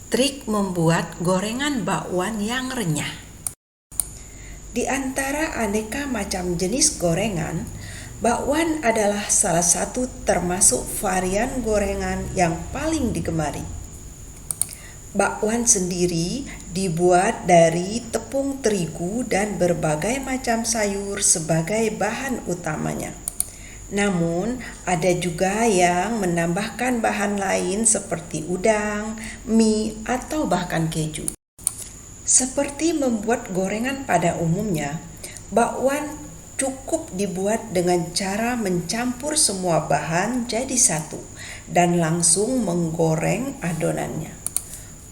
Trik membuat gorengan bakwan yang renyah. Di antara aneka macam jenis gorengan, bakwan adalah salah satu termasuk varian gorengan yang paling digemari. Bakwan sendiri dibuat dari tepung terigu dan berbagai macam sayur sebagai bahan utamanya. Namun, ada juga yang menambahkan bahan lain seperti udang, mie, atau bahkan keju. Seperti membuat gorengan pada umumnya, bakwan cukup dibuat dengan cara mencampur semua bahan jadi satu dan langsung menggoreng adonannya.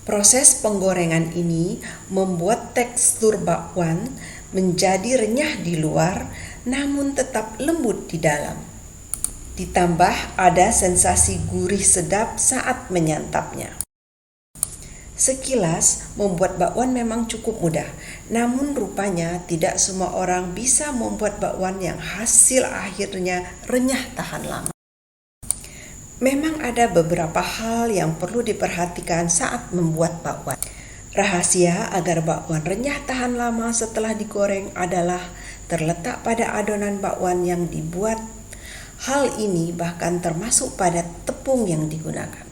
Proses penggorengan ini membuat tekstur bakwan menjadi renyah di luar namun tetap lembut di dalam. Ditambah ada sensasi gurih sedap saat menyantapnya. Sekilas membuat bakwan memang cukup mudah, namun rupanya tidak semua orang bisa membuat bakwan yang hasil akhirnya renyah tahan lama. Memang ada beberapa hal yang perlu diperhatikan saat membuat bakwan. Rahasia agar bakwan renyah tahan lama setelah digoreng adalah terletak pada adonan bakwan yang dibuat. Hal ini bahkan termasuk pada tepung yang digunakan.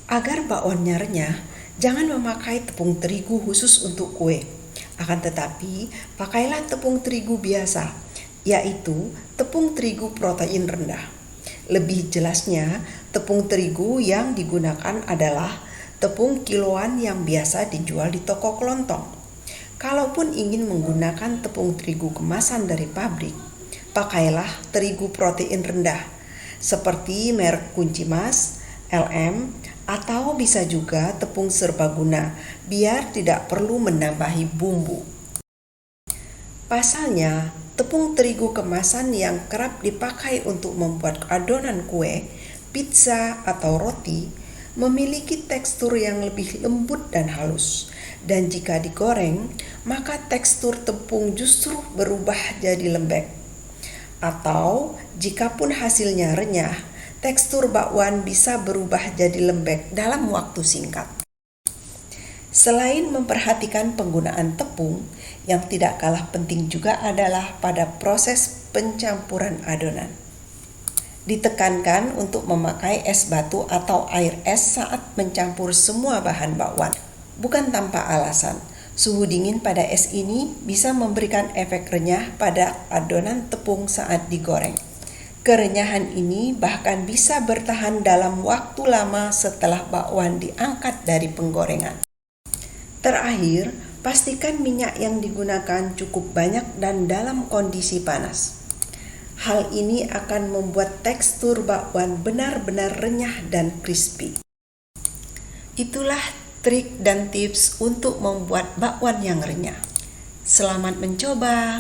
Agar bakwannya renyah, jangan memakai tepung terigu khusus untuk kue. Akan tetapi, pakailah tepung terigu biasa, yaitu tepung terigu protein rendah. Lebih jelasnya, tepung terigu yang digunakan adalah tepung kiloan yang biasa dijual di toko kelontong. Kalaupun ingin menggunakan tepung terigu kemasan dari pabrik, pakailah terigu protein rendah, seperti merek Kunci Mas, LM, atau bisa juga tepung serbaguna, biar tidak perlu menambahi bumbu. Pasalnya, tepung terigu kemasan yang kerap dipakai untuk membuat adonan kue, pizza, atau roti memiliki tekstur yang lebih lembut dan halus. Dan jika digoreng, maka tekstur tepung justru berubah jadi lembek. Atau, jikapun hasilnya renyah, tekstur bakwan bisa berubah jadi lembek dalam waktu singkat. Selain memperhatikan penggunaan tepung, yang tidak kalah penting juga adalah pada proses pencampuran adonan. Ditekankan untuk memakai es batu atau air es saat mencampur semua bahan bakwan. Bukan tanpa alasan, suhu dingin pada es ini bisa memberikan efek renyah pada adonan tepung saat digoreng. Kerenyahan ini bahkan bisa bertahan dalam waktu lama setelah bakwan diangkat dari penggorengan. Terakhir, pastikan minyak yang digunakan cukup banyak dan dalam kondisi panas. Hal ini akan membuat tekstur bakwan benar-benar renyah dan crispy. Itulah trik dan tips untuk membuat bakwan yang renyah. Selamat mencoba!